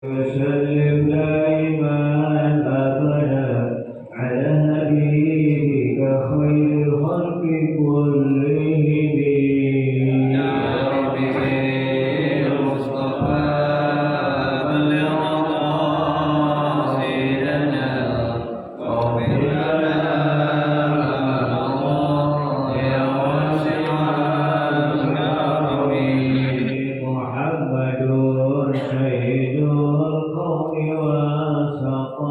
وسلم دائما أبدا على حبيبك خير الخلق كلهم يا رب بالمصطفى بلغ مقاصدنا واغفر لنا ما مضى يا واسع الكرم محمد سيد القوم والثقلين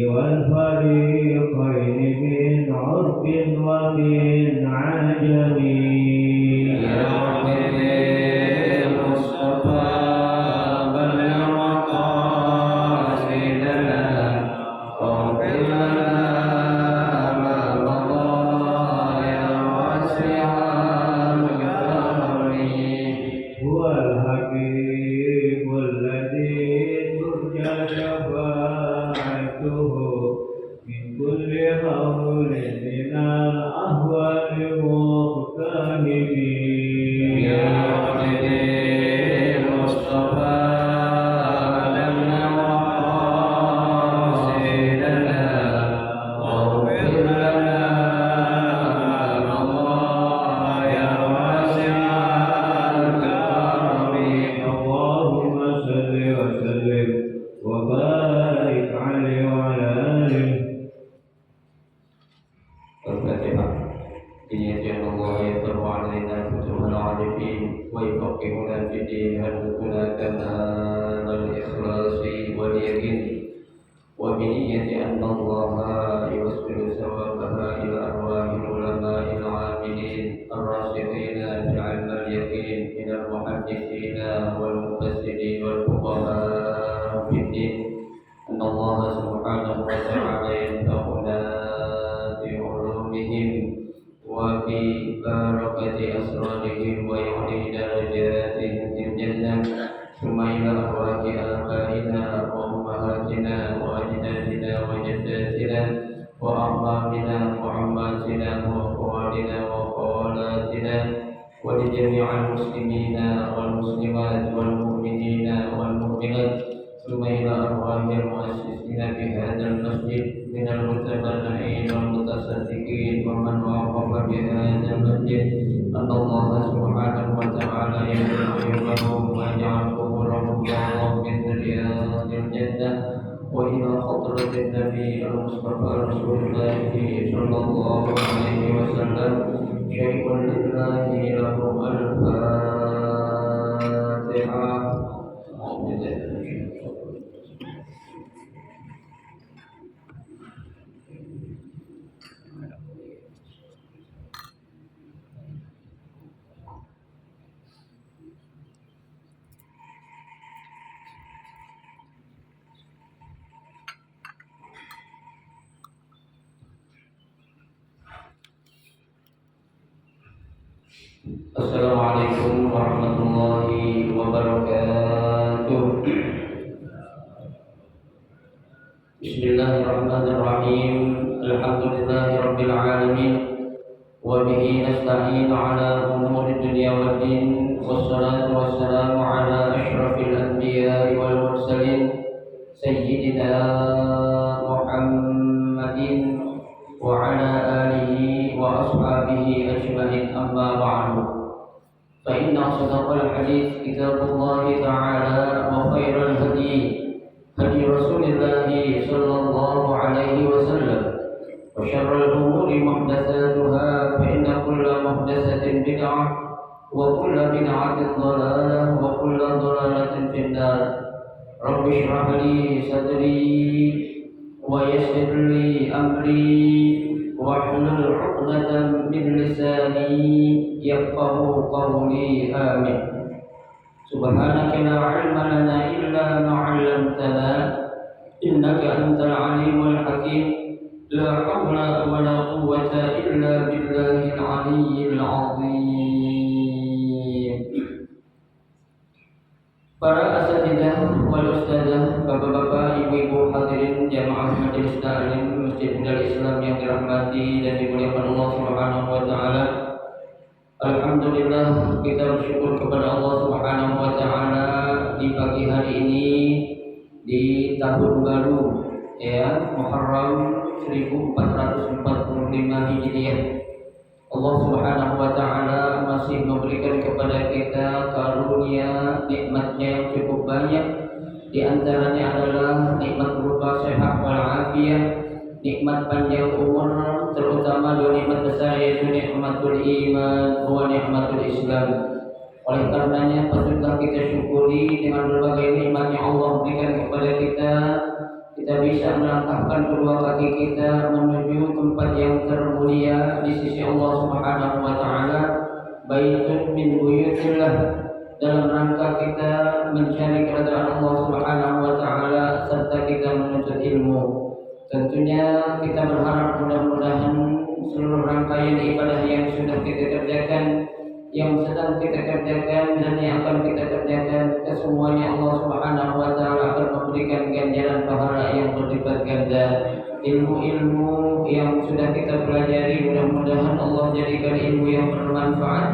والفريقين من عرب ومن عجم يا رب بالمصطفى بلغ مقاصدنا واغفر لنا ما مضى يا واسع الكرم هو الحبيب الذي ترجى شفاعته من كل هول من الأهوال مقتهبين يا رب بالمصطفى بلغ مقاصدنا واغفر لنا ما مضى يا واسع الكرم اللهم صل وسلم وبارك عليه وعلى آله. الفاتحة. إن يجعل الله يفتح علينا فتوح العارفين ويفقهنا في الدين ويرزقنا كمال الإخلاص واليقين وبنية أن الله يوصل ثوابها إلى أرواح العلماء العاملين الراسخين في علم اليقين من المحدثين والمفسرين والفقهاء في الدين أن الله سبحانه وتعالى ينفعنا بعلومهم وفي بركة أسرارهم ويعلي درجاتهم في الجنة ثم إلى أرواح آبائنا وأمهاتنا وأجدادنا وجداتنا وأعمامنا وعماتنا وأخوالنا وخالاتنا ولجميع المسلمين والمسلمات والمؤمنين والمؤمنات ثم إلى أرواح المؤسسين بهذا المسجد من المتبرعين والمتصدقين ومن وقف بهذا المسجد أن الله سبحانه وتعالى يرحمهم ويجعل قبورهم يوم من رياض الجنة وإلى خطرة النبي المصطفى رسول الله صلى الله عليه وسلم شيء لله لهم الفاتحة. Assalamualaikum warahmatullahi wabarakatuh. Bismillahirrahmanirrahim. Alhamdulillahirabbil alamin. Wa bihi nasta'in ala umuri dunya waddin. Wassalatu wassalamu ala asyrafil anbiya'i wal mursalin sayyidina Muhammadin wa ala alihi wa ashabihi ajma'in amma ba'du. فإن أصدق الحديث كتاب الله تعالى وخير الهدي هدي رسول الله صلى الله عليه وسلم وشر الأمور محدثاتها فإن كل محدثة بدعة وكل بدعة ضلالة وكل ضلالة في النار. رب اشرح لي صدري ويسر لي أمري واحلل عقدة من لساني يفقه قولي آمين. سبحانك لا علم لنا إلا ما علمتنا إنك أنت العليم الحكيم. لا حول ولا قوة إلا بالله العلي العظيم. Para asatidzah wal ustadzah, bapak-bapak, ibu-ibu hadirin jamaah majelis taklim Masjid Darul Islam yang dirahmati dan dimuliakan Allah Subhanahu wa taala. Alhamdulillah, kita bersyukur kepada Allah Subhanahu wa taala di pagi hari ini di tahun baru ya Muharram 1445 Hijriah. Allah Subhanahu wa taala masih memberikan kepada kita karunia nikmatnya yang cukup banyak. Di antaranya adalah nikmat berupa sehat wal afiat, nikmat panjang umur, terutama dua nikmat besar yaitu nikmatul iman wa nikmatul Islam. Oleh karenanya patutlah kita syukuri dengan berbagai nikmat yang Allah berikan kepada kita. Kita bisa melangkahkan kedua kaki kita menuju tempat yang termulia di sisi Allah Subhanahu wa taala, baitun min buyutillah, dalam rangka kita mencari kerajaan Allah Subhanahu wa taala serta kita menuntut ilmu. Tentunya kita berharap mudah-mudahan seluruh rangkaian ibadah yang sudah kita kerjakan, yang sedang kita kerjakan dan yang akan kita kerjakan, kesemuanya Allah Subhanahu wa taala akan memberikan ganjaran pahala yang berlipat ganda. Ilmu-ilmu yang sudah kita pelajari mudah-mudahan Allah jadikan ilmu yang bermanfaat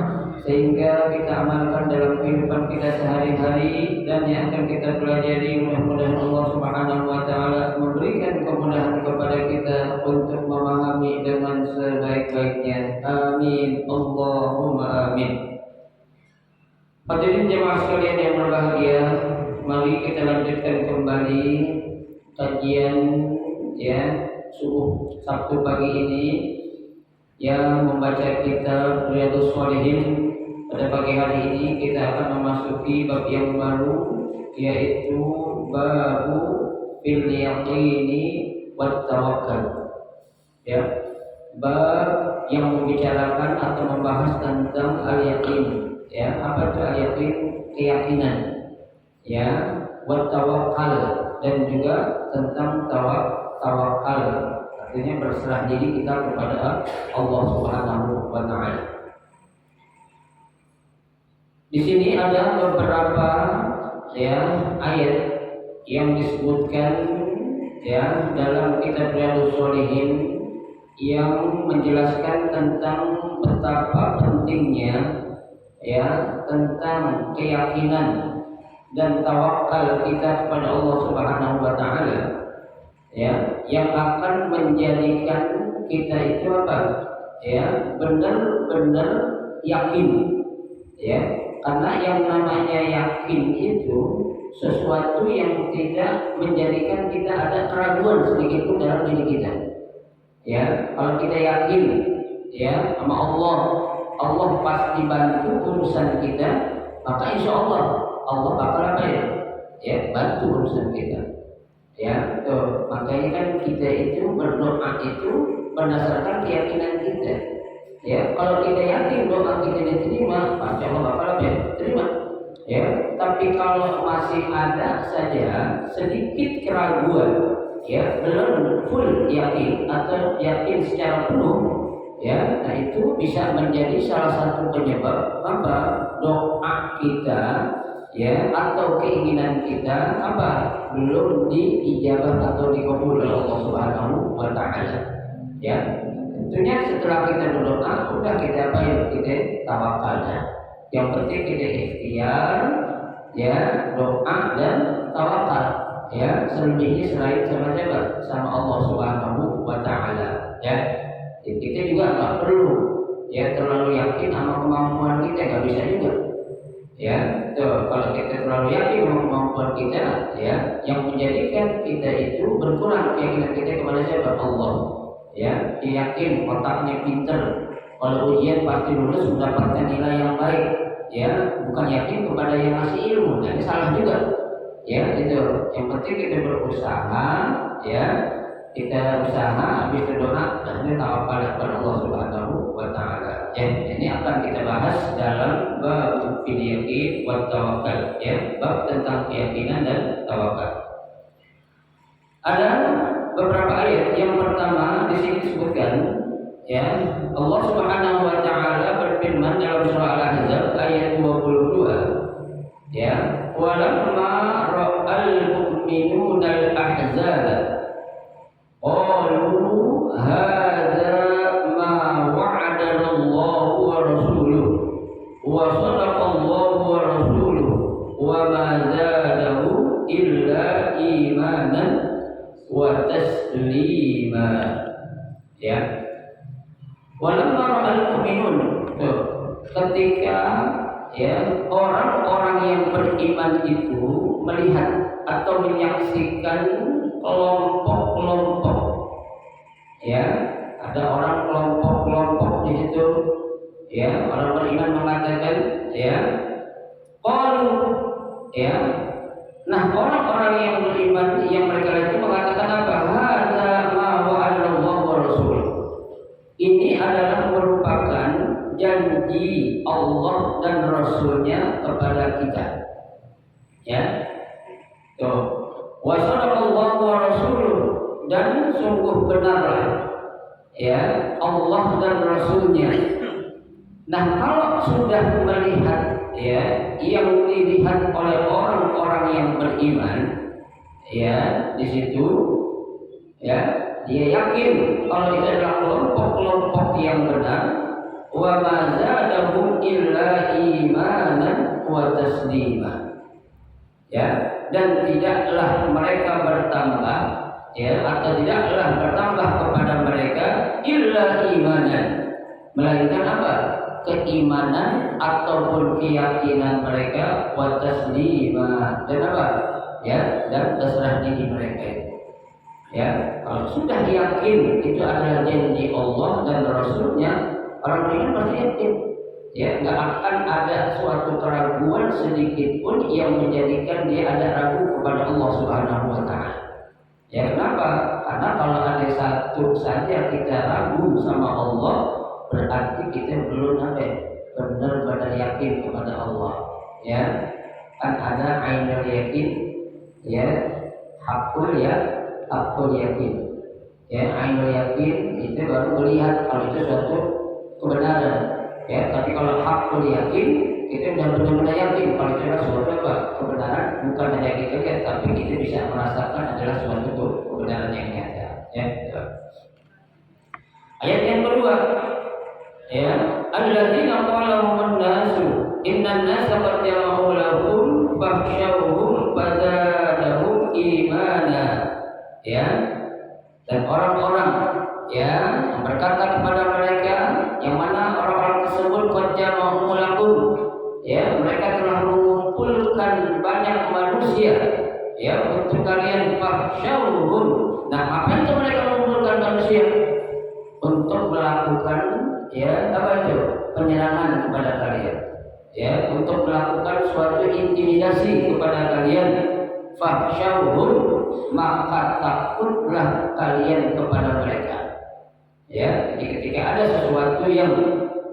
sehingga kita amalkan dalam kehidupan kita sehari-hari, dan yang akan kita pelajari mudah-mudahan Allah Subhanahu wa taala memberikan kemudahan kepada kita untuk memahami dengan sebaik-baiknya. Amin. Allahumma amin. Hadirin jemaah sekalian yang berbahagia, mari kita lanjutkan kembali kajian ya subuh Sabtu pagi ini yang membaca kitab Riyadhus Shalihin. Pada pagi hari ini kita akan memasuki bab yang baru, yaitu babu fil yaqini wat tawakkal. Ya, bab yang membicarakan atau membahas tentang al-yaqin. Ya, apa itu al-yaqin? Keyakinan. Ya, wat tawakkal, dan juga tentang tawakal. Artinya berserah diri kita kepada Allah Subhanahu wa taala. Di sini ada beberapa ya ayat yang disebutkan ya dalam kitab Riyadhus Shalihin yang menjelaskan tentang betapa pentingnya ya tentang keyakinan dan tawakal kita kepada Allah Subhanahu wa taala, ya, yang akan menjadikan kita itu apa? Ya, benar-benar yakin. Ya, karena yang namanya yakin itu sesuatu yang tidak menjadikan kita ada keraguan sedikit pun dalam diri kita. Ya, kalau kita yakin ya sama Allah, Allah pasti bantu urusan kita, maka insya Allah Allah bakal apa ya? Ya, bantu urusan kita. Ya, tuh, makanya kan kita itu berdoa itu berdasarkan keyakinan kita. Ya, kalau kita yakin doa kita diterima, pasti Allah bakal apa ya? Terima. Ya, tapi kalau masih ada saja sedikit keraguan, ya, belum full yakin atau yakin secara penuh, ya, nah itu bisa menjadi salah satu penyebab apa? Doa kita, ya, atau keinginan kita apa? Belum diijabah atau dikabul oleh Allah Subhanahu wa taala. Ya. Tentunya setelah kita berdoa, udah kita apa ya? Kita tawakalnya. Yang penting kita ikhtiar, ya, doa dan tawakal. Ya, selebihnya selain sama siapa? Sama Allah Subhanahu wa taala. Ya. Jadi kita juga nggak perlu ya terlalu yakin sama kemampuan kita, nggak bisa juga. Ya, tuh, kalau kita terlalu yakin sama kemampuan kita, ya, yang menjadikan kita itu berkurang keyakinan kita kepada siapa? Allah. Ya, dia yakin otaknya pinter, kalau ujian pasti lulus mendapatkan nilai yang baik. Ya, bukan yakin kepada yang ngasih ilmu, nah ini salah juga. Ya, itu. Yang penting kita berusaha, ya, kita usaha, habis itu doa, dan ini tawakal kepada Allah Subhanahu wa taala. Ya, ini akan kita bahas dalam bab fil yaqin wat tawakkal, ya, bab tentang keyakinan dan tawakal. Ada beberapa ayat. Yang pertama di sini disebutkan, ya, Allah Subhanahu wa taala berfirman dalam surah Al-Ahzab ayat 22, ya, walamma ra'al mu'minuna al-ahzab qalu hadza ma wa'adana Allah wa rasuluhu wa sadaqa Allah wa rasuluhu wa ma illa imanan wa taslima. Ya. Walamma ra'al mu'minun, ketika ya orang-orang yang beriman itu melihat atau menyaksikan kelompok-kelompok, ya ada orang kelompok-kelompok di situ, ya orang beriman mengatakan, ya qalu, ya nah orang-orang yang beriman yang mereka itu mengatakan apa? Hadza ma wa'ada Allah wa rasul. Ini adalah merupakan janji Allah dan Rasulnya kepada kita. Ya, tuh. Wa sadaqallahu wa rasuluh, dan sungguh benarlah ya Allah dan Rasulnya. Nah, kalau sudah melihat ya yang dilihat oleh orang-orang yang beriman, ya di situ ya dia yakin kalau itu adalah kelompok-kelompok yang benar. Wa ma zadahum illa imanan wa taslima. Ya, dan tidaklah mereka bertambah ya atau tidaklah bertambah kepada mereka illa imanan, melainkan apa? Keimanan ataupun keyakinan mereka, wa taslima, dan apa? Ya, dan berserah diri mereka itu. Ya, kalau sudah yakin itu adalah janji Allah dan Rasulnya, orang beriman pasti yakin. Ya, nggak akan ada suatu keraguan sedikit pun yang menjadikan dia ada ragu kepada Allah Subhanahu Wa Taala. Ya, kenapa? Karena kalau ada satu saja kita ragu sama Allah, berarti kita belum benar-benar yakin kepada Allah. Ya, kan ada ainul yakin, ya, hakul yakin. Ya, ainul yakin itu baru melihat kalau itu suatu kebenaran. Ya, tapi kalau hakul yakin kita sudah benar-benar yakin kalau itu adalah suatu kebenaran, bukan hanya kita lihat, tapi kita bisa merasakan adalah suatu kebenaran yang nyata. Ya. Ayat yang kedua, ya, alladzina qala lahumun nasu innan nasa qad jama'u lahum fakhshawhum fazadahum imana. Ya, dan orang-orang ya yang berkata kepada mereka, yang mana orang-orang tersebut qad jama'u lahum, ya mereka telah mengumpulkan banyak manusia ya untuk kalian, fakhshawhum. Nah, apa itu mereka mengumpulkan manusia? Untuk melakukan ya apa itu? Penyerangan kepada kalian. Ya, untuk melakukan suatu intimidasi kepada kalian. Fakhshawhum, maka takutlah kalian kepada mereka. Ya, jadi ketika ada sesuatu yang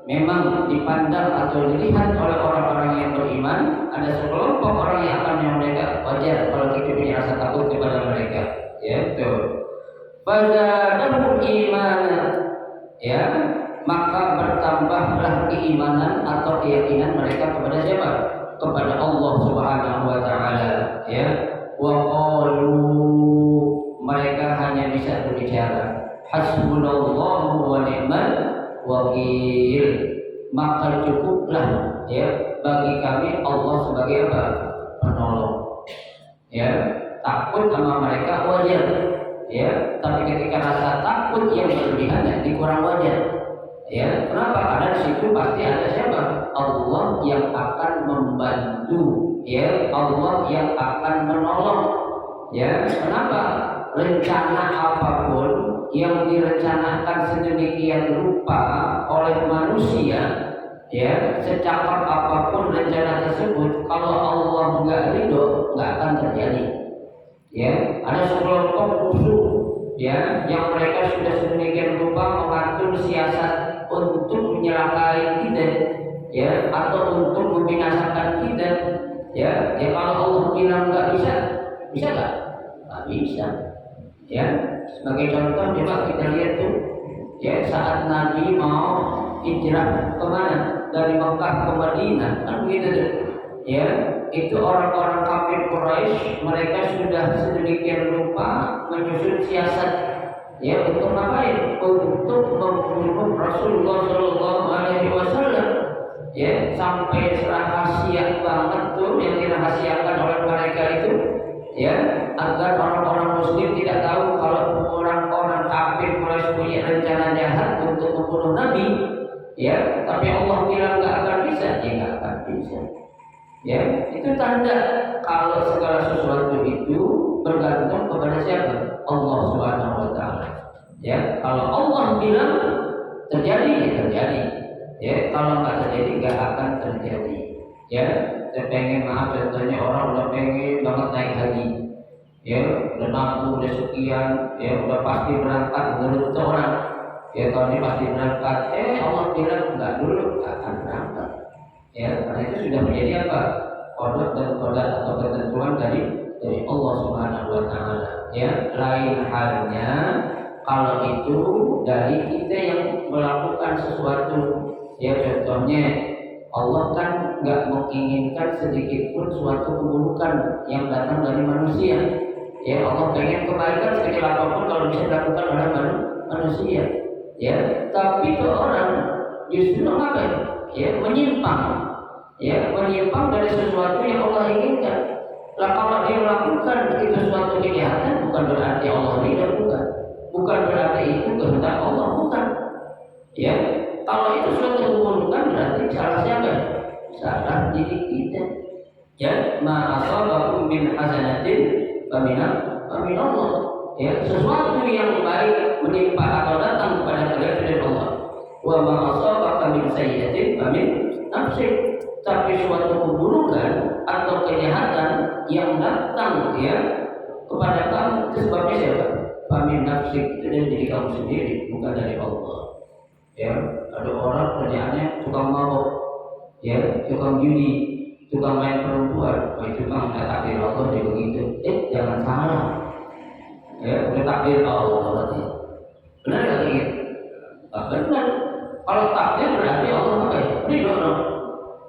memang dipandang atau dilihat oleh orang-orang yang beriman, ada sekelompok orang yang akan mereka wajar kalau kita punya rasa takut kepada mereka. Ya, betul. Fazadahum imana, ya, maka bertambahlah keimanan atau keyakinan mereka kepada siapa? Kepada Allah Subhanahu Wa Taala. Ya, wa qalu, mereka hanya bisa berbicara, hasbunallahu wa ni'mal wakil, maka cukuplah ya bagi kami Allah sebagai apa? Penolong. Ya, takut sama mereka wajar. Ya, tapi ketika rasa takut yang berlebihan ya dikurang wajar. Ya, kenapa? Karena di situ pasti ada siapa? Allah yang akan membantu. Ya, Allah yang akan menolong. Ya, kenapa? Rencana apapun yang direncanakan sedemikian rupa oleh manusia, ya, secakap apapun rencana tersebut, kalau Allah nggak ridho, nggak akan terjadi. Ya, ada sekelompok musuh, ya, yang mereka sudah sedemikian rupa mengatur siasat untuk menyelakai kita, ya, atau untuk membinasakan kita, ya. Ya, kalau Allah bilang nggak bisa, bisa nggak? Nggak bisa. Ya, sebagai contoh coba kita lihat tuh, ya, saat Nabi mau hijrah kemana? Dari Mekah ke Madinah, kan begitu tuh. Ya, itu orang-orang kafir Quraisy, mereka sudah sedemikian rupa menyusun siasat, ya, untuk ngapain? Untuk membunuh Rasulullah Shallallahu Alaihi Wasallam. Ya, sampai rahasia banget tuh yang dirahasiakan oleh mereka itu. ya, agar orang-orang muslim tidak tahu kalau orang-orang kafir Quraisy punya rencana jahat untuk membunuh Nabi, ya, tapi Allah bilang nggak akan bisa, ya nggak akan bisa, ya, itu tanda kalau segala sesuatu itu bergantung kepada siapa? Allah Subhanahu Wa Taala, ya, kalau Allah bilang terjadi, ya terjadi, ya, kalau nggak terjadi nggak akan terjadi, ya. Saya pengen, maaf contohnya orang udah pengen banget naik haji, ya, udah mampu, udah sekian, ya, udah pasti berangkat menurut orang, ya, tahun ini pasti berangkat, Allah bilang enggak dulu, enggak akan berangkat, ya, karena itu sudah menjadi apa? Kodok dan kodok atau ketentuan dari Allah Subhanahu Wa Taala, ya. Lain halnya kalau itu dari kita yang melakukan sesuatu, ya, contohnya Allah kan nggak menginginkan sedikit pun suatu keburukan yang datang dari manusia. Ya, Allah pengen kebaikan sekecil apapun kalau bisa dilakukan oleh manusia. Ya, tapi itu orang justru apa? Ya, menyimpang. Ya, menyimpang dari sesuatu yang Allah inginkan. Lah kalau dia melakukan itu suatu kejahatan, bukan berarti Allah ridha, bukan berarti itu kehendak Allah, bukan. Ya, kalau itu suatu keburukan berarti salah siapa? Salah diri kita. Ya, ma asabakum min hasanatin famin Allah. Ya, sesuatu yang baik menimpa atau datang kepada kalian dari Allah. Wa ma asabaka min sayyi'atin famin nafsik. Tapi suatu keburukan atau kejahatan yang datang, ya, kepada kamu itu sebabnya siapa? Famin nafsik, itu dari diri kamu sendiri, bukan dari Allah. Ya, ada orang kerjaannya tukang mabok, ya, tukang judi, tukang main perempuan, itu kan udah takdir Allah dia begitu. Jangan salah, ya, udah takdir Allah berarti. Benar nggak ini? Benar. Kalau takdir berarti Allah apa ya? Ridho,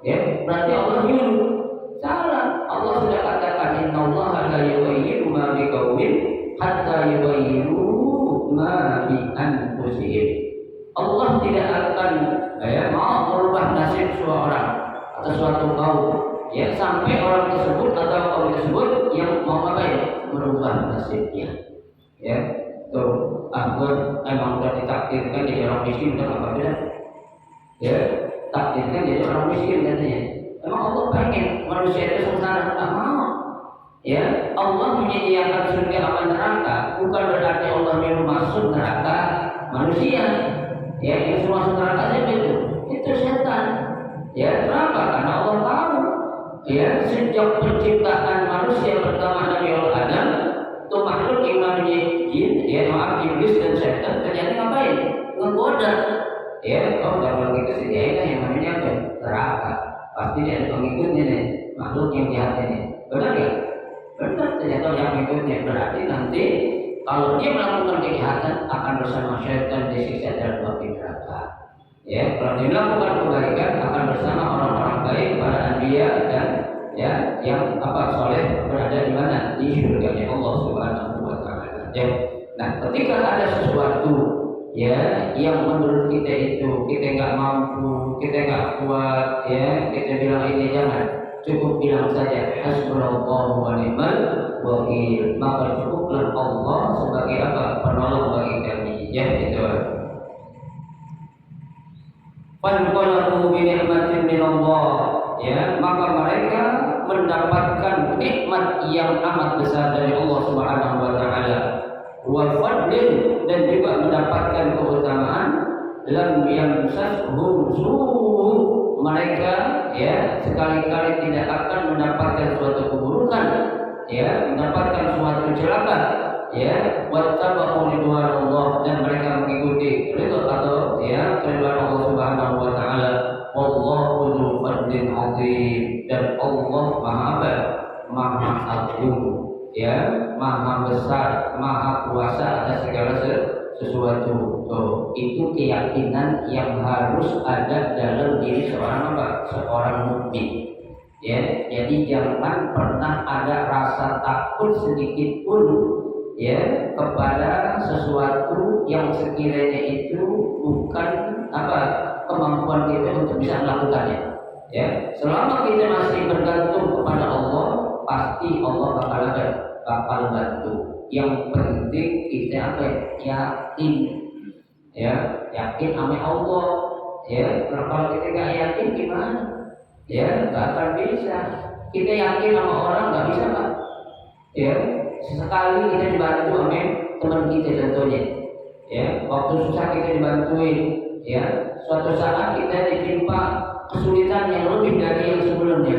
ya, berarti Allah nyuruh. Salah. Allah sudah katakan innallaha la yughayyiru ma biqaumin hatta yughayyiru ma bi anfusihim. Allah tidak akan, ya, mau merubah nasib seseorang atau suatu kaum, ya, sampai orang tersebut atau kaum tersebut yang mau apa ya? Merubah nasibnya. Ya, tuh, gue emang udah ditakdirkan jadi orang miskin, udah apa beda? Ya, takdirkan jadi orang miskin katanya. Emang Allah pengen manusia itu sengsara? Tak mau. Ya, Allah menyediakan surga apa neraka bukan berarti Allah mau masuk neraka manusia. Ya, yang semua neraka saja itu setan. Ya, kenapa? Karena Allah tahu. Ya, sejak penciptaan manusia pertama Nabi Adam, itu makhluk yang namanya jin, ya, maaf, iblis dan setan terjadi ngapain? Menggoda. Ya, kalau kita sediakan yang namanya apa? Neraka. Pasti dia ada pengikutnya nih, makhluk yang jahat ini. Benar ya? Benar, ternyata yang pengikutnya berarti nanti kalau dia melakukan kejahatan akan bersama syaitan disiksa dalam api neraka. Ya, kalau dia melakukan kebaikan akan bersama orang-orang baik, para anbiya dan, ya, yang apa soleh berada di mana? Di surganya Allah Subhanahu Wa Taala. Ya. Nah, ketika ada sesuatu, ya, yang menurut kita itu kita nggak mampu, kita nggak kuat, ya, kita bilang ini jangan. Cukup bilang saja hasbunallahu wa ni'mal wakil, maka cukuplah Allah sebagai apa? Penolong bagi kami. Ya, itu. Fanqalabu bi ni'matin min Allah, ya, maka mereka mendapatkan nikmat yang amat besar dari Allah Subhanahu Wa Taala, wa fadlin, dan juga mendapatkan keutamaan lam yamsashum su'. Mereka, ya, sekali-kali tidak akan mendapatkan suatu keburukan, ya, mendapatkan suatu celaka, ya, wattaba'u ridwanallah, dan mereka mengikuti ridho atau, ya, ridwan Allah Subhanahu Wa Taala. Wallahu dzul fadlin 'adzim, dan Allah Maha Agung, ya, Maha Besar, Maha Kuasa atas segala sesuatu. Itu keyakinan yang harus ada dalam diri seorang apa? Seorang mukmin. Ya, jadi jangan pernah ada rasa takut sedikit pun, ya, kepada sesuatu yang sekiranya itu bukan apa kemampuan kita untuk bisa melakukannya. Ya, selama kita masih bergantung kepada Allah, pasti Allah bakal bakal bantu. Yang penting kita apa? Yakin, ya, yakin sama Allah. Ya, kalau kita nggak yakin gimana? Ya, nggak akan bisa. Kita yakin sama orang nggak bisa pak. Ya, sesekali kita dibantu sama teman kita contohnya. Ya, waktu susah kita dibantuin. Ya, suatu saat kita ditimpa kesulitan yang lebih dari yang sebelumnya.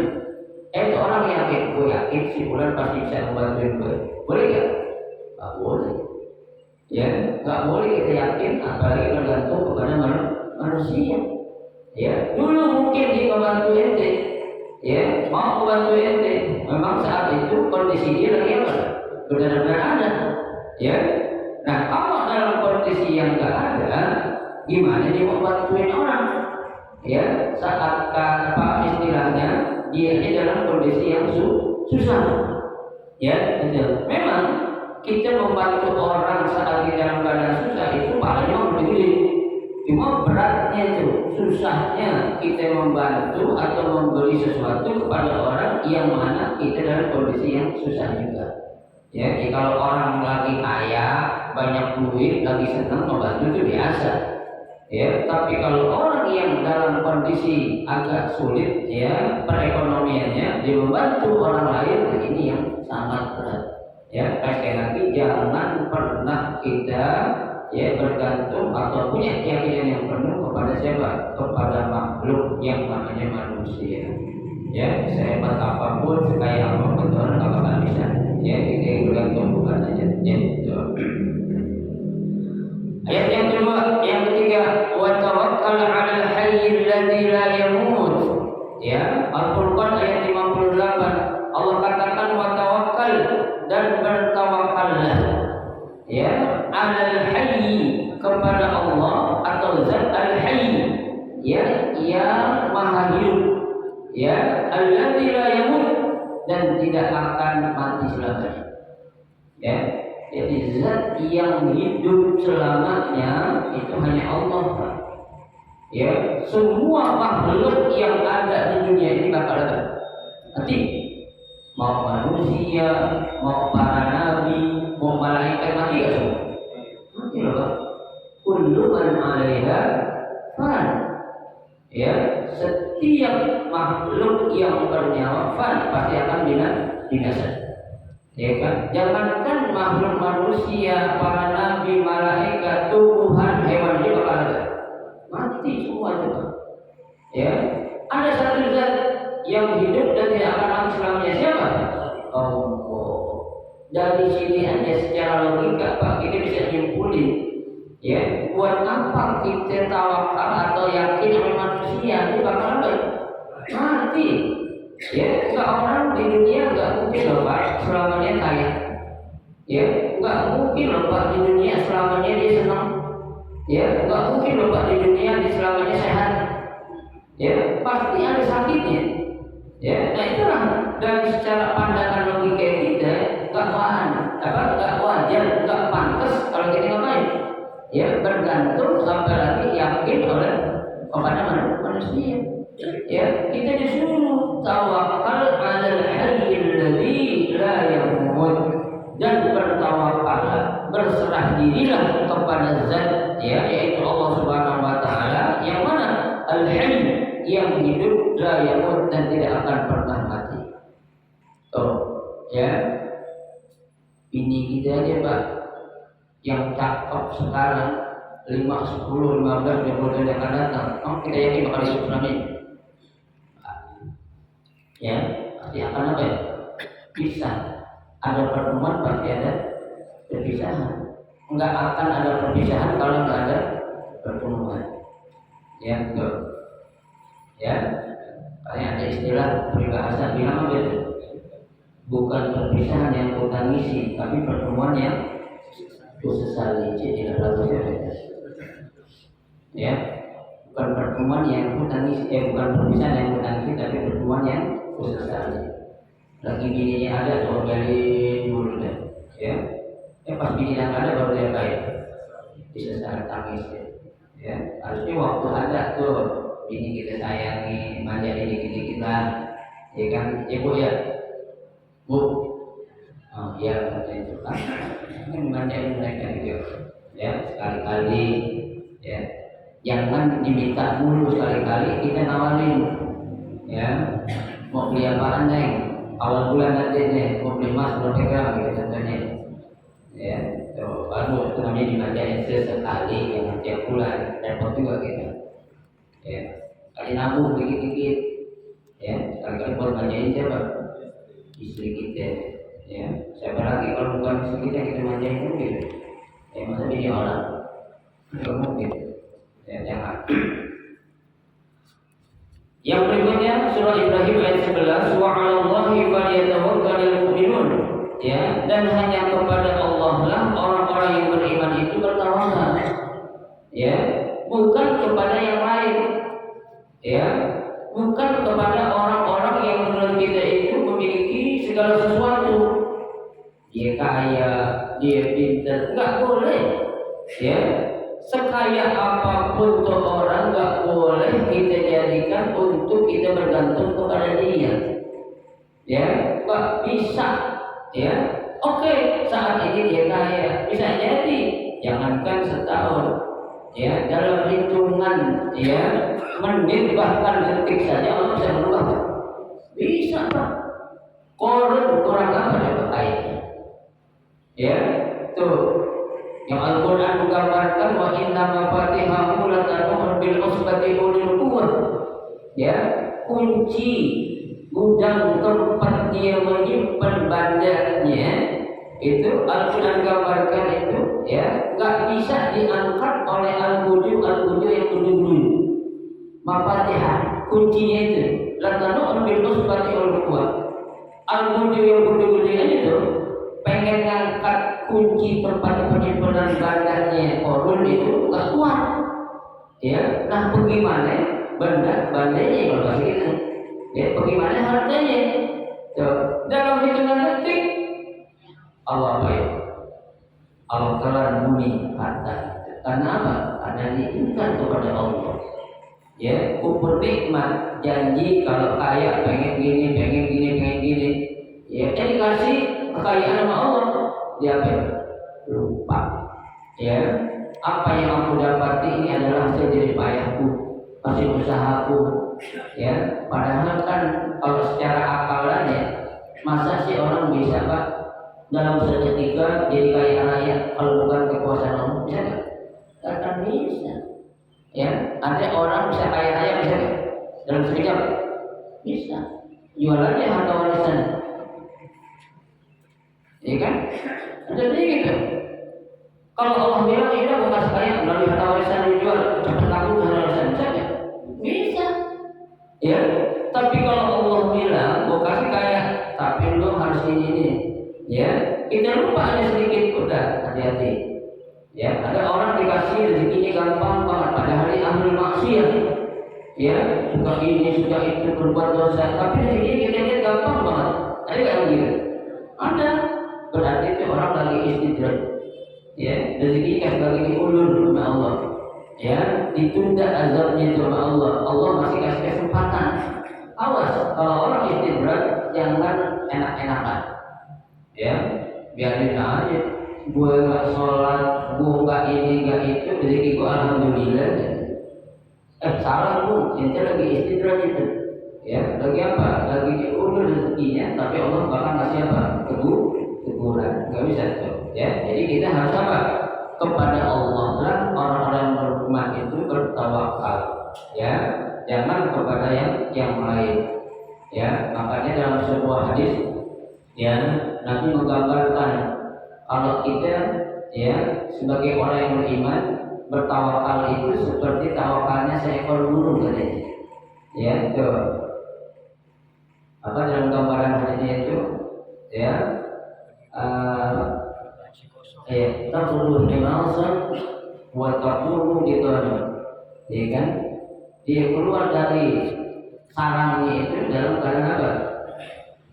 Itu orang yakin, gue yakin si bulan pasti bisa membantuin gue. Boleh nggak? Nggak boleh. Ya, nggak boleh kita yakin, apalagi bergantung kepada manusia. Ya, dulu mungkin dia membantu ente, ya, mau membantu ente. Memang saat itu kondisi dia lagi apa? Benar-benar ada. Ya, nah kalau dalam kondisi yang nggak ada, gimana dia mau bantuin orang? Ya, saat apa istilahnya? Dia ini dalam kondisi yang susah. Ya, betul. Memang kita membantu orang saat di dalam keadaan susah itu pahalanya gede. Cuma beratnya itu, susahnya kita membantu atau memberi sesuatu kepada orang yang mana kita dalam kondisi yang susah juga. Ya, jadi kalau orang lagi kaya, banyak duit, lagi senang membantu itu biasa. Ya, tapi kalau orang yang dalam kondisi agak sulit, ya, perekonomiannya, dia membantu orang lain, nah ini yang sangat berat. Ya, sekali lagi jangan pernah kita ya bergantung atau punya keyakinan yang penuh kepada siapa? Kepada makhluk yang namanya manusia. Ya, sehebat apapun, sekaya apapun orang nggak bakal bisa. Ya, kita bergantung bukan aja. Ya, ayat yang kedua, yang ketiga, wa tawakkal 'alal hayyil ladzi la yamut. Ya, Al-Furqan ayat 58. Allah katakan wa tawakkal dan bertawakallah. Ya, 'alal hayy kepada Allah atau zat al-hayy. Ya, yang maha hidup. Ya, alladzi la yamut dan tidak akan mati selamanya. Ya. Jadi zat yang hidup selamanya itu hanya Allah. Ya, semua makhluk yang ada di dunia ini bakal ada mati. Mau manusia, mau para nabi, mau malaikat mati gak semua? Mati loh Pak. Kullu man 'alaiha fan. Ya, setiap makhluk yang bernyawa fan pasti akan binasa. Ya kan? Jangankan makhluk manusia, para nabi, malaikat, tumbuhan, hewan ini bakal ada. Mati semua juga. Ya, ada satu zat yang hidup dan tidak akan mati selamanya. Siapa? Allah. Dari sini aja secara logika Pak kita bisa nyimpulin. Ya, buat apa kita tawakal atau yakin sama manusia ini bakal apa? Mati. Ya, seorang di dunia nggak mungkin loh Pak selamanya kaya. Ya, nggak mungkin loh Pak di dunia selamanya dia senang. Ya, nggak mungkin loh Pak di dunia dia selamanya sehat. Ya, pasti ada sakitnya. Ya, nah itulah dari secara pandangan logika kita nggak wajar, nggak pantas kalau kita ngapain? Ya, bergantung sampai lagi yakin oleh kepada manusia. Ya, kita disuruh tawakal 'alal hayyil ladzi la yamut dan bertawakallah, berserah dirilah kepada zat ya yaitu Allah Subhanahu wa taala yang mana al-hayy yang hidup la yamut dan tidak akan pernah mati. Oh, ya. Ini kita aja Pak yang cakep sekarang 5, 10, 15, 20 yang akan datang. Oh, kita yakin bakal hidup selamanya. Ya, pasti akan apa ya? Pisah. Ada pertemuan pasti ada perpisahan. Enggak akan ada perpisahan kalau enggak ada pertemuan. Ya, betul. Ya, kayak ada istilah peribahasa bilang apa itu? Bukan perpisahan yang kau tangisi, tapi pertemuan yang kau sesali. Jadi lagu ya, bukan pertemuan yang kau tangisi, bukan perpisahan yang kau tangisi, tapi pertemuan yang sesali. Lagi bininya ada tuh dari dulu deh, ya. Pas bininya ada baru dia baik, bisa saling tangis ya. Harusnya waktu ada tuh bini kita sayangi, manjain dikit-dikit lah, ya kan, ibu ya, bu. Oh, ya itu kan memanjain mereka gitu ya sekali-kali ya jangan diminta dulu sekali-kali kita nawarin ya mau beli apaan neng awal bulan nanti nih mau beli emas berapa gitu contohnya ya tuh baru itu namanya dimanjain sesekali yang tiap bulan repot juga gitu ya kali nabung dikit-dikit ya sekali-kali buat manjain siapa istri kita ya siapa lagi kalau bukan istri kita manjain mungkin ya masa ini orang nggak mungkin ya jangan. Yang berikutnya surah Ibrahim ayat 11 wa 'alallahi falyatawakkalul mu'minun ya dan hanya kepada Allah lah orang-orang yang beriman itu bertawakal ya bukan kepada yang lain ya bukan kepada orang-orang yang menurut kita itu memiliki segala sesuatu dia kaya dia pintar nggak boleh ya sekaya apapun tuh orang nggak boleh kita jadikan untuk kita bergantung kepada dia ya nggak bisa ya oke saat ini dia kaya bisa jadi jangankan setahun ya dalam hitungan ya menit bahkan detik saja Allah bisa berubah bisa Pak korun kurang apa coba kayaknya ya tuh yang Al-Quran menggambarkan wa inna mafatihahu latanu bil usbati ulil quwwah ya kunci gudang tempat dia menyimpan bandarnya itu Al-Quran gambarkan itu ya nggak bisa diangkat oleh al-buju yang berdulu mafatihah kuncinya itu latanu bil usbati ulil quwwah al-buju yang berdulu itu pengen ngangkat kunci tempat penyimpanan bandarnya korun itu nggak kuat ya nah bagaimana bandanya kalau bahasa kita ya bagaimana harganya dalam hitungan detik Allah baik Allah telah bumi harta karena apa? Karena diinginkan kepada Allah ya ukur nikmat janji kalau kaya pengen gini ya dikasih kekayaan sama Allah dia lupa ya apa yang aku dapati ini adalah hasil dari payahku hasil usahaku ya padahal kan kalau secara akalannya masa sih orang bisa Pak dalam seketika jadi kaya raya kalau bukan kekuasaan Allah bisa nggak? Nggak akan bisa ya ada orang bisa kaya raya bisa nggak? Dalam sekejap bisa jualannya harta warisan ya kan? Jadi gitu. Kalau Allah bilang ini udah bukan sekalian melalui harta warisan dijual, cepat laku harta warisan saja, bisa. Ya. Tapi kalau Allah bilang, gue kasih kaya, tapi lo harus ini, ya. Kita lupa hanya sedikit, udah hati-hati. Ya. Ada orang dikasih rezekinya gampang banget, padahal dia ahli maksiat. Ya, suka ini, suka itu, berbuat dosa, tapi rezekinya kita lihat gampang banget. Ada nggak begitu? Ada. Berarti itu orang lagi istidraj ya rezeki kan lagi diulur sama Allah ya ditunda azabnya sama Allah masih kasih kesempatan awas kalau orang istidraj jangan enak-enakan ya biarin aja gue nggak sholat gue nggak ini nggak itu rezeki gue alhamdulillah salah bu ente lagi istidraj itu ya lagi apa lagi diulur rezekinya tapi Allah bakal kasih apa teguran nggak bisa tuh ya jadi kita harus apa kepada Allah lah orang-orang beriman itu bertawakal ya jangan kepada yang lain ya makanya dalam sebuah hadis ya Nabi menggambarkan kalau kita ya sebagai orang yang beriman bertawakal itu seperti tawakalnya seekor burung katanya ya tuh apa dalam gambaran hadisnya itu ya taqulu himasan wa taqulu bidana ya kan dia keluar dari sarangnya itu dalam keadaan apa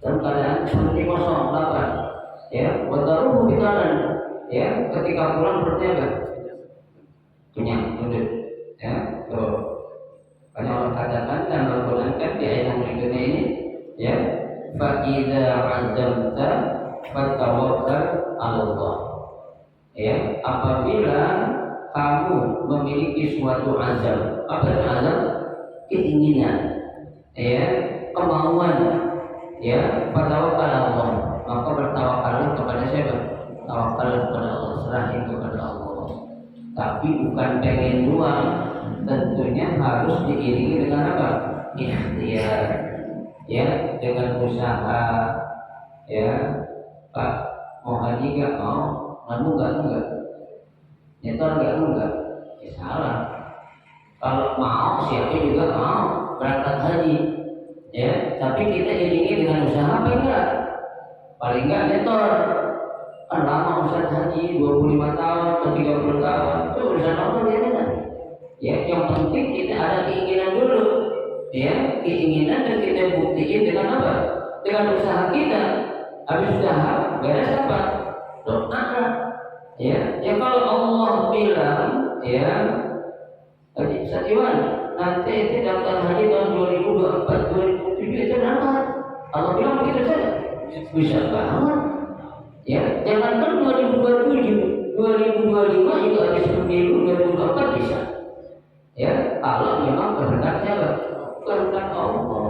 dalam keadaan seperti kosong lapar ya wa taruhu bidana ya ketika pulang berarti apa kenyang tunduk ya tuh banyak orang katakan dan Al-Quran kan di ayat yang berikutnya ini ya fa idza azamta Fatawakkal 'ala Allah. Ya, apabila kamu memiliki suatu azam, apa itu azam? Keinginan, ya, kemauan, ya, fatawakkal 'ala Allah. Maka bertawakallah kepada siapa? Tawakallah kepada Allah, serahin kepada Allah. Tapi bukan pengen doang, tentunya harus diiringi dengan apa? Ikhtiar, ya, dengan usaha, ya. Pak, mau haji gak? Mau. Kamu enggak? Nyetor enggak? Ya salah. Kalau mau, siapa juga mau berangkat haji, ya. Tapi kita iringi dengan usaha apa enggak? Paling enggak nyetor. Kan lama usaha haji 25 tahun atau 30 tahun, itu urusan Allah dia ada. Ya, yang penting kita ada keinginan dulu, ya, keinginan dan kita buktiin dengan apa? Dengan usaha kita. Habis usaha, beres apa? Doa. Ya, ya kalau Allah bilang, ya, Satiwan, nanti itu daftar haji tahun 2024, 2007 itu berangkat. Allah bilang begitu saja, bisa banget. Ya, jangankan 2027, 2025 juga habis pemilu 2024 bisa. Ya, kalau memang kehendaknya kehendak Allah.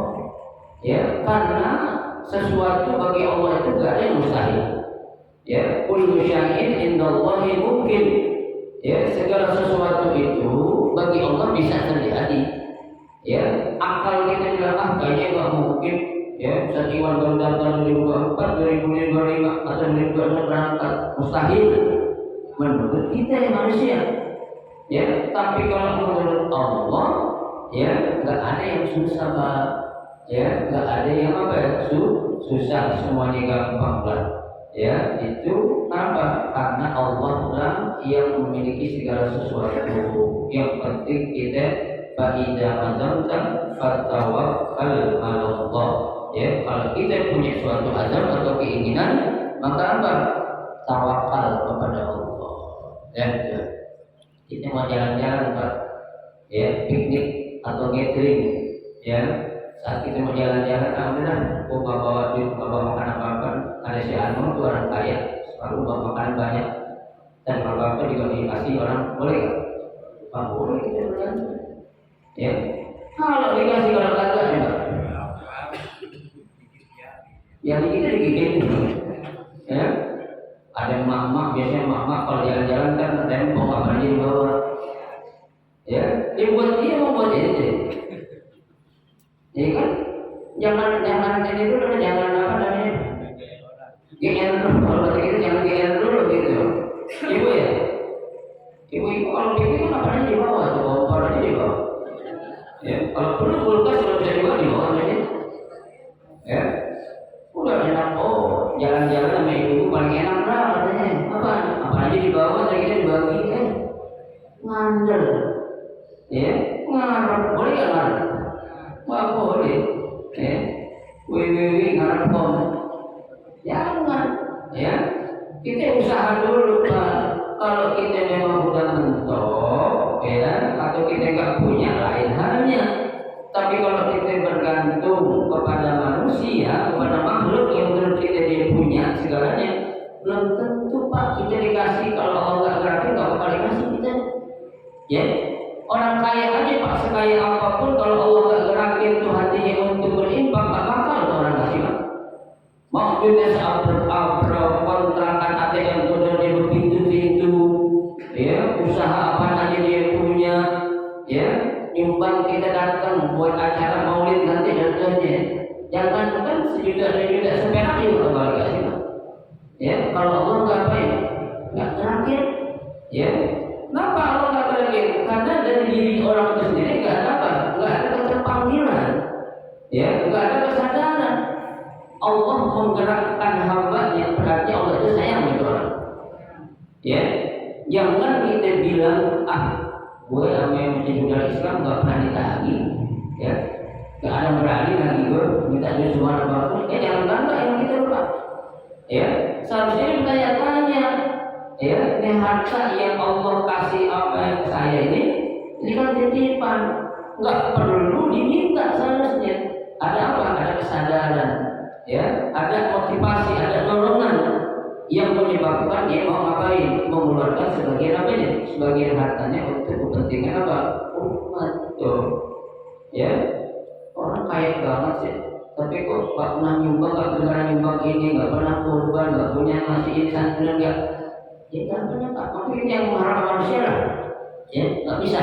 Ya, karena sesuatu bagi Allah itu gak ada yang mustahil. Ya, kullu syai'in indallahi mungkin. Ya, segala sesuatu itu bagi Allah bisa terjadi. Ya, akal kita bilang kayaknya nggak mungkin. Ya, Satiwan baru daftar 2024, 2025 atau 2026 berangkat, mustahil. Menurut kita yang manusia. Ya, tapi kalau menurut Allah, ya, nggak ada yang susah, Pak. Ya, nggak ada yang apa? Susah, semuanya gampang lah. Ya, itu apa? Karena Allah lah yang memiliki segala sesuatu. Yang penting kita fa'idza azamta fatawakkal 'ala Allah. Ya, kalau kita punya suatu azam atau keinginan, maka apa? Tawakal kepada Allah. Ya, ya. Kita mau jalan-jalan, Pak. Ya, piknik atau gathering. Ya, saat kita mau jalan-jalan, alhamdulillah, bawa duit, bawa makanan apa-apa. Ada si Anu itu orang kaya, selalu bawa makanan banyak. Dan apa-apa juga dikasih orang, boleh nggak? Pak, boleh kita berjalan. Ya, kalau dikasih orang kagak juga. Yang kita digigit, ya. Ada mama, biasanya mama kalau jalan-jalan kan ada yang bawa apa aja dibawa. Ya, buat dia mau buat itu. Ya kan, jangan ini dulu, jangan apa namanya, GR dulu, kalau kata kita jangan GR dulu gitu. Ibu ya, ibu kalau ibu kan apa aja dibawa, bawa apa aja dibawa. Ya, kalau perlu kulkas kalau bisa dibawa aja. Ya, udah enak. Oh, jalan-jalan sama ibu paling enak lah katanya. Apa aja dibawa, kita dibagi ngandel. Ya, ngarep boleh nggak ngarep? Nggak boleh. Ya, ngarep jangan. Ya, kita usaha dulu, Pak. Kalau kita memang udah mentok, ya, atau kita nggak punya, lain halnya. Tapi kalau kita bergantung kepada manusia, kepada makhluk yang menurut kita dia punya segalanya, belum tentu, Pak, kita dikasih. Kalau Allah nggak gerakin, nggak bakal dikasih kita. Ya, orang kaya aja, Pak, sekaya apapun, kalau Allah nggak gerakin tuh hatinya untuk berinfak, nggak bakal tuh orang kasih, Pak. Mau duitnya seabrek-abrek, kontrakan ATM udah dia berpintu-pintu, ya, usaha apa aja dia punya, ya, nyumbang kita datang buat acara maulid nanti dan lainnya. Jangan kan sejuta seperak juga bakal kasih, Pak. Ya, kalau Allah ngapain? Nggak terakhir. Ya, kenapa Allah nggak terakhir? Karena dari diri orang itu sendiri nggak ada apa? Nggak ada keterpanggilan. Ya, nggak ada kesadaran. Allah menggerakkan hamba-Nya, berarti Allah itu sayang sama orang. Ya, jangan kita bilang gue sama yang menjadi Islam nggak pernah ditagi. Ya, nggak ada berani lagi gue minta duit semua apapun. Jangan bangga yang kita lupa. Ya, seharusnya bertanya-tanya. Ya, ini harta yang Allah kasih apa yang saya ini kan titipan, nggak perlu diminta seharusnya. Ada apa? Ada kesadaran. Ya, ada motivasi, ada dorongan yang menyebabkan dia mau ngapain? Mengeluarkan sebagian apanya? Sebagian hartanya untuk kepentingan apa? Umat. Tuh. Ya, orang kaya banget sih, tapi kok nggak pernah nyumbang, nggak pernah nyumbang ini, nggak pernah kurban, nggak punya ngasih ini santunan, nggak. Ya nggak punya Pak. Mungkin yang mengharap manusia lah. Ya, nggak bisa.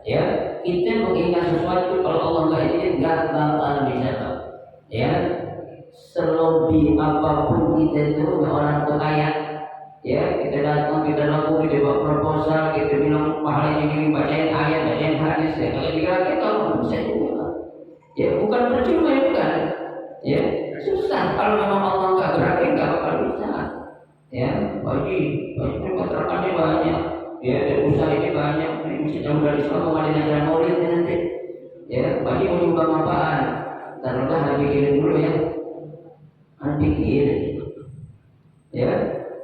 Ya, kita mengingat sesuatu kalau Allah nggak izinin nggak bakal bisa Pak. Ya, selobi apapun kita itu orang kaya, ya kita datang, kita laku, kita buat proposal, kita bilang pahala ini bacain ayat, bacain hadis, ya kalau dikira kita bisa juga, ya bukan percuma ya bukan, ya susah kalau memang Allah nggak gerakin nggak bakal bisa, ya bagi masyarakat banyak, ya dan usaha ini banyak, ini mesti jauh dari Islam mengalami ajaran Maulid nanti, ya bagi mau nyumbang apaan, taruhlah hari bikin dulu ya. Pikir ya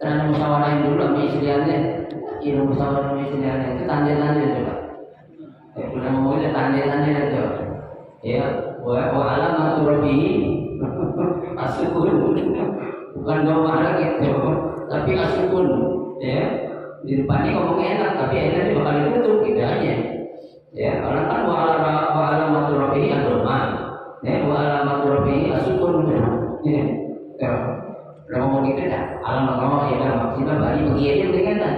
karena musyawarahin dulu sama istriannya, ilmu musyawarah sama istriannya itu tanda-tanda coba ya pernah ngomongnya tanda-tanda itu ya wa alamatu rabbihi asukun bukan doa lagi gitu tapi asukun ya di depannya ngomongnya enak tapi akhirnya bakal ditutup gitu aja ya orang kan wa alamatu rabbihi ad-doa ya wa alamatu rabbihi asukun ya ngomong gitu dah, alam ya kan maksudnya bagi aja dengan kan,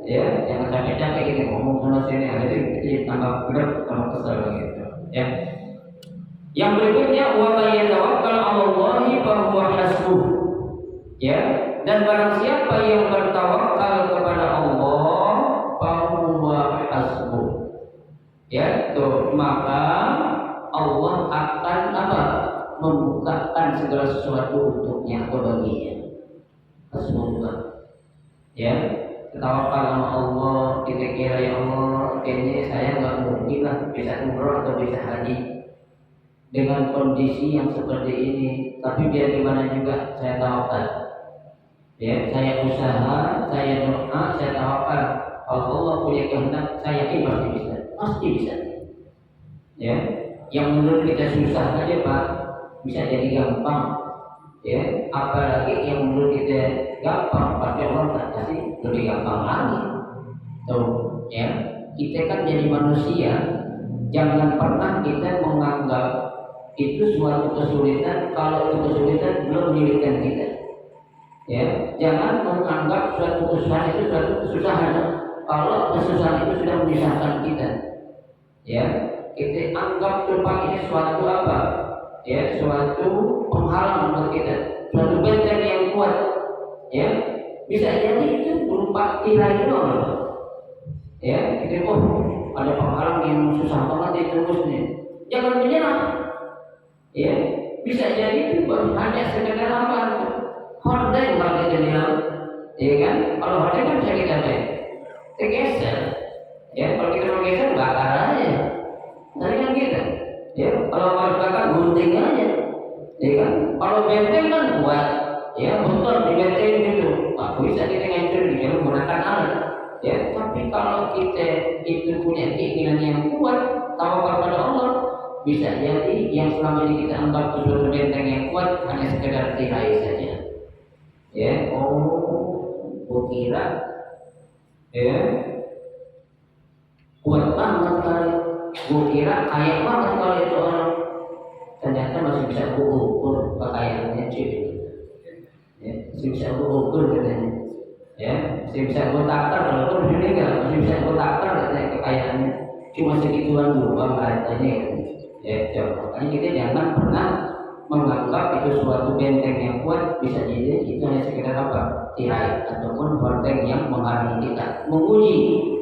ya yang capek-capek gitu ngomong sana sini ada itu tambah berat tambah kesal gitu, ya. Yang berikutnya wa may yatawakkal 'ala Allahi fa huwa hasbuh, ya dan barang siapa yang bertawakal kepada Allah fa huwa hasbuh, ya tuh maka Allah akan apa? Membukakan segala sesuatu untuknya atau baginya. Semoga ya tawakal sama Allah, kita kira ya Allah kayaknya saya nggak mungkin lah bisa umroh atau bisa haji dengan kondisi yang seperti ini, tapi biar gimana juga saya tawakal ya saya usaha, saya doa, saya tawakal kalau Allah punya kehendak saya yakin pasti bisa ya yang menurut kita susah aja Pak bisa jadi gampang ya apalagi yang menurut kita gampang pasti Allah tak kasih lebih gampang lagi tuh ya kita kan jadi manusia jangan pernah kita menganggap itu suatu kesulitan kalau itu kesulitan belum menyulitkan kita ya jangan menganggap suatu kesusahan itu suatu kesusahan kalau kesusahan itu sudah menyusahkan kita ya kita anggap cepat ini suatu apa ya suatu penghalang untuk kita suatu benteng yang kuat ya bisa jadi itu berupa tirai doang ya kita ada penghalang yang susah banget ditembusnya jangan menyerah ya bisa jadi itu hanya sekedar apa hordeng kalau kita bilang ya kan kalau hordeng kan bisa kita geser ya kalau kita mau geser bakar aja tadi kan gitu ya kalau harus bakar gunting aja ya kan kalau benteng kan kuat ya betul di benteng gitu tak bisa kita ngancurin dengan menggunakan alat ya tapi kalau kita itu punya keinginan yang kuat tawakal pada Allah bisa jadi yang selama ini kita anggap sebagai benteng yang kuat hanya sekedar tirai saja ya kira ya kuat banget kali kira kaya banget kalau itu orang ternyata masih bisa ukur kekayaannya cuy ya masih bisa ukur katanya ya masih bisa takar walaupun meninggal masih bisa takar katanya kekayaannya cuma segituan doang katanya ya makanya kita jangan pernah menganggap itu suatu benteng yang kuat bisa jadi itu hanya sekedar apa tirai ataupun benteng yang menghalangi kita menguji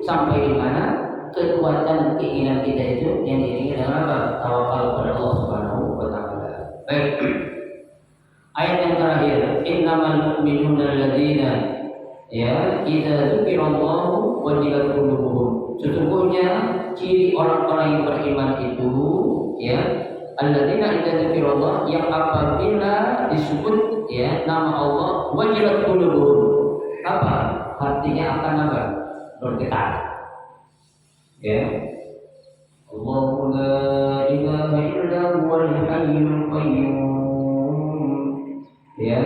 sampai di mana kekuatan keinginan kita itu yang diiringi dengan apa tawakal kepada Allah Subhanahu wa taala. Baik. Ayat yang terakhir, innamal mu'minuna alladzina ya idza dzukirallahu wajilat qulubuhum. Sesungguhnya ciri orang-orang yang beriman itu ya alladzina idza dzukirallah yang apabila disebut ya nama Allah wajilat qulubuhum. Apa? Hatinya akan apa? Bergetar. Ya. Allahu la ilaha illa huwal hayyul qayyum. Ya.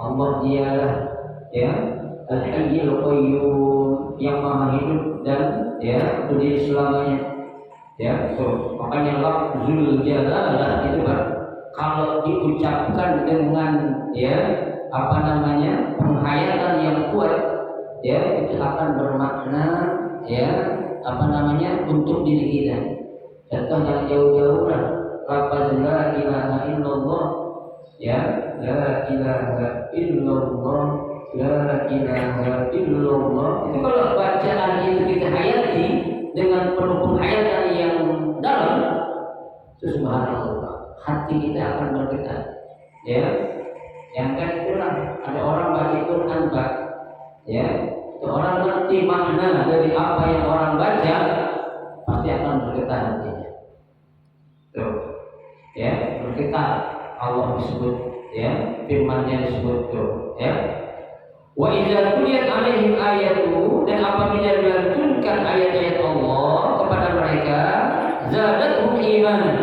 Allah dialah ya Al-Hayyul Qayyum yang maha hidup dan ya berdiri selamanya. Ya, so makanya lafzul jalalah itu Pak, kalau diucapkan dengan ya apa namanya penghayatan yang kuat, ya itu akan bermakna ya apa namanya untuk diri kita. Contoh yang jauh-jauh lah, lafaz la ilaha illallah, ya la ilaha illallah, la ilaha illallah. Itu kalau bacaan itu kita hayati dengan penuh penghayatan yang dalam, subhanallah, hati kita akan bergetar. Ya, yang kan itulah ada orang baca Quran Pak, ya, orang ngerti makna dari apa yang orang baca, pasti akan bergetar hatinya. Tuh, ya, bergetar. Allah disebut, ya, firman-Nya disebut tuh, ya. Wa idza tuliyat alaihim ayatu, dan apabila dilantunkan ayat-ayat Allah kepada mereka, zadatuhum imanan,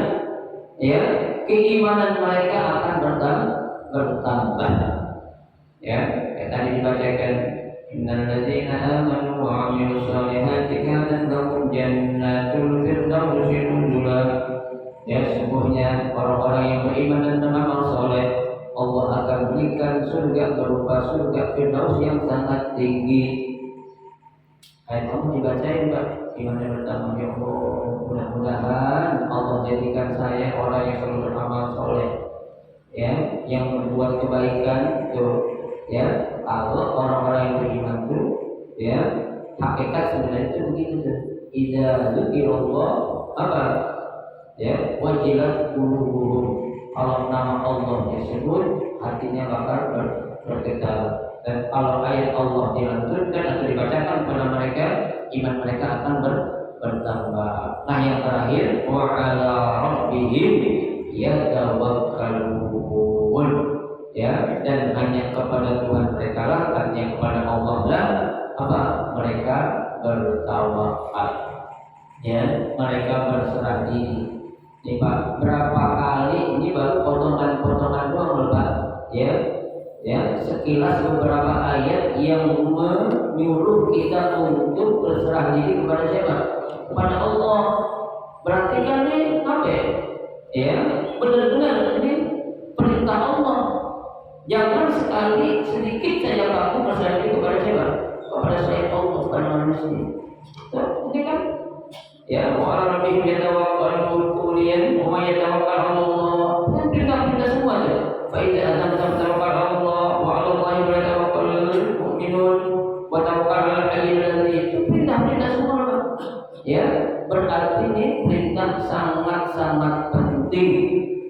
ya, keimanan mereka akan bertambah. Ya, kayak tadi dibacakan, innal ladzina amanu wa 'amilus shalihati kanat lahum jannatul firdausi nuzula. Ya, sesungguhnya orang-orang yang beriman dan beramal saleh, Allah akan berikan surga berupa surga Firdaus yang sangat tinggi. Ayat kamu dibacain Pak, gimana bertambah ya Allah. Mudah-mudahan Allah jadikan saya orang yang selalu beramal soleh, ya, yang berbuat kebaikan tuh, ya. Kalau orang-orang yang beriman tuh, ya, hakikat sebenarnya itu begitu tuh. Idza dzikirallah apa? Ya, wajilat qulubuhum. Kalau nama Allah disebut, hatinya bakal bergetar. Dan kalau ayat Allah dilantunkan atau dibacakan kepada mereka, iman mereka akan bertambah. Nah, yang terakhir, wa 'ala rabbihim yatawakkalun. Ya, dan hanya kepada Tuhan mereka lah, hanya kepada Allah lah apa? Mereka bertawakal. Ya, mereka berserah diri. Ini Pak, berapa kali ini baru potongan-potongan doang loh Pak, ya, ya, sekilas beberapa ayat yang menyuruh kita untuk berserah diri kepada siapa? Kepada Allah. Berarti kan ini apa? Ya, benar-benar ini perintah Allah. Jangan sekali sedikit saja kamu berserah diri kepada siapa? Kepada saya Allah, kepada manusia. Ini kan? Ya, wa rabbihim yatawakkalun quliyan wa yatawakkal 'ala Allah. Kan perintah-perintah semua aja. Fa idza azamta tawakkal 'ala Allah wa 'ala Allahi yatawakkalul mu'minun wa tawakkal 'alal hayyil ladzi. Perintah-perintah semua. Ya, berarti ini perintah sangat-sangat penting.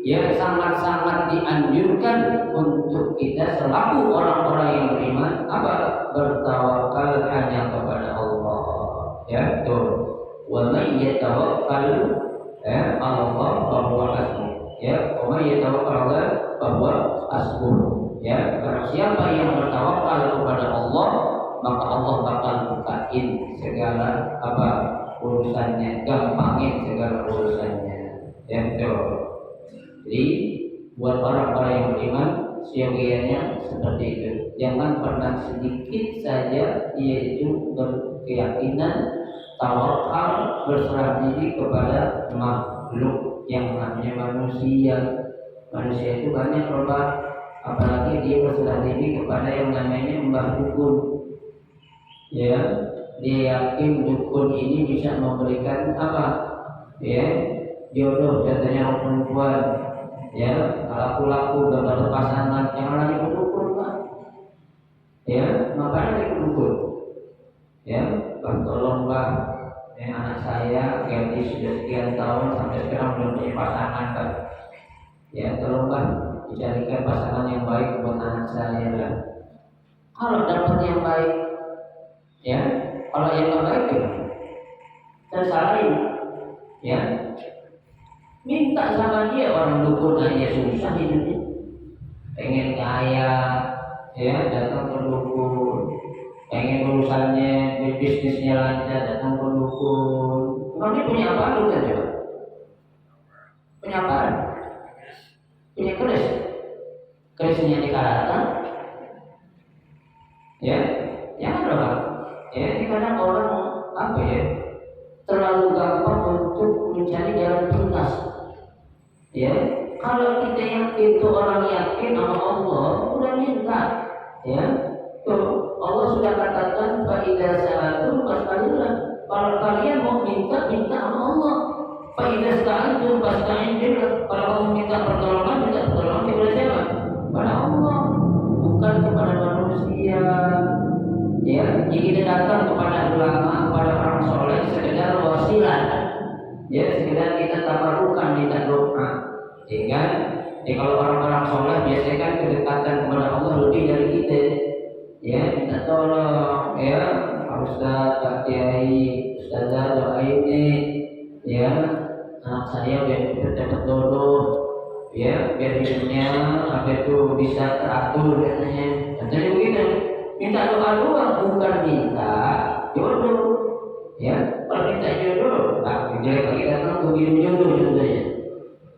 Ya, sangat-sangat dianjurkan untuk kita selaku orang-orang yang beriman apa? Bertawakal hanya kepada Allah. Ya, betul. Wa may yatawakkal 'ala Allah fa huwa hasbuh. Ya, wa may yatawakkal 'ala fa huwa hasbuh. Ya, barang siapa yang bertawakal kepada Allah, maka Allah bakal bukain segala apa urusannya, gampangin segala urusannya. Ya, betul. Jadi buat orang-orang yang beriman, siogianya seperti itu. Jangan pernah sedikit saja yaitu berkeyakinan, tawakal, berserah diri kepada makhluk yang namanya manusia. Manusia itu banyak Pak, apalagi dia berserah diri kepada yang namanya mbah dukun. Ya, dia yakin dukun ini bisa memberikan apa? Ya, jodoh contohnya orang perempuan. Ya, laku-laku dapat pasangan, yang lagi dukun Pak. Ya, makanya dia dukun. Ya, Bang tolong Bang, anak saya gadis sudah sekian tahun sampai sekarang belum punya pasangan Bang. Ya, tolong Bang dicarikan pasangan yang baik buat anak saya Bang. Kalau dapat yang baik, ya, kalau yang baik gimana? Dan salahin, ya, minta sama dia. Orang dukun aja susah hidupnya, pengen kaya, ya, datang ke dukun. Pengen urusannya, bisnisnya lancar, datang ke dukun. Emang dia punya apa dukun coba? Punya apa? Punya keris. Kerisnya di karatan, Ya, jangan doa. Ya, ini kadang orang apa ya, terlalu gampang untuk mencari jalan pintas. Ya, kalau kita yakin tuh orang yakin sama Allah, udah minta. Ya, tuh Allah sudah katakan fa idza sa'altum fas'alillah. Kalau kalian mau minta, minta sama Allah. Fa idza sta'antum fasta'in billah. Kalau kamu minta pertolongan, minta pertolongan kepada siapa? Kepada Allah, bukan kepada manusia. Ya, jadi kita datang kepada ulama, kepada orang soleh sekedar wasilah. Ya, sekedar kita tabarukan, minta doa. Sehingga kalau orang-orang soleh biasanya kan kedekatan kepada Allah lebih dari kita. Ya, minta tolong, ya, Pak Ustaz, Pak Kiai, Ustazah doain nih, ya, anak saya biar dapat jodoh, ya, biar hidupnya apa itu bisa teratur katanya. Jadi begitu, minta doa doang, bukan minta jodoh. Ya, kalau minta jodoh, jelek lagi datang ke biru jodoh contohnya.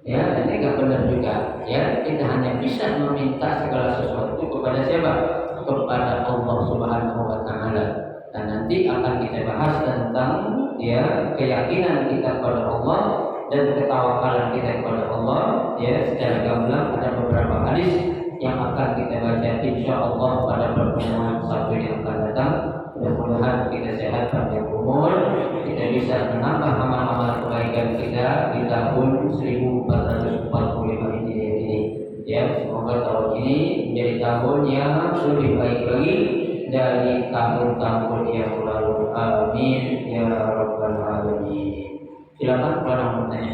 Ya, ini nggak benar juga. Ya, kita hanya bisa meminta segala sesuatu kepada siapa? Kepada Allah Subhanahu wa Ta'ala. Dan nanti akan kita bahas tentang ya keyakinan kita kepada Allah dan ketawakalan kita kepada Allah. Ya, secara gamblang ada beberapa hadis yang akan kita baca insya Allah pada pertemuan Sabtu yang akan datang. Mudah-mudahan kita sehat panjang umur, kita bisa menambah amal-amal kebaikan kita di tahun 1445 ini. Ya, semoga tahun ini menjadi tahun yang lebih baik lagi dari tahun-tahun yang lalu. Amin ya rabbal alamin. Silakan kalau ada yang bertanya.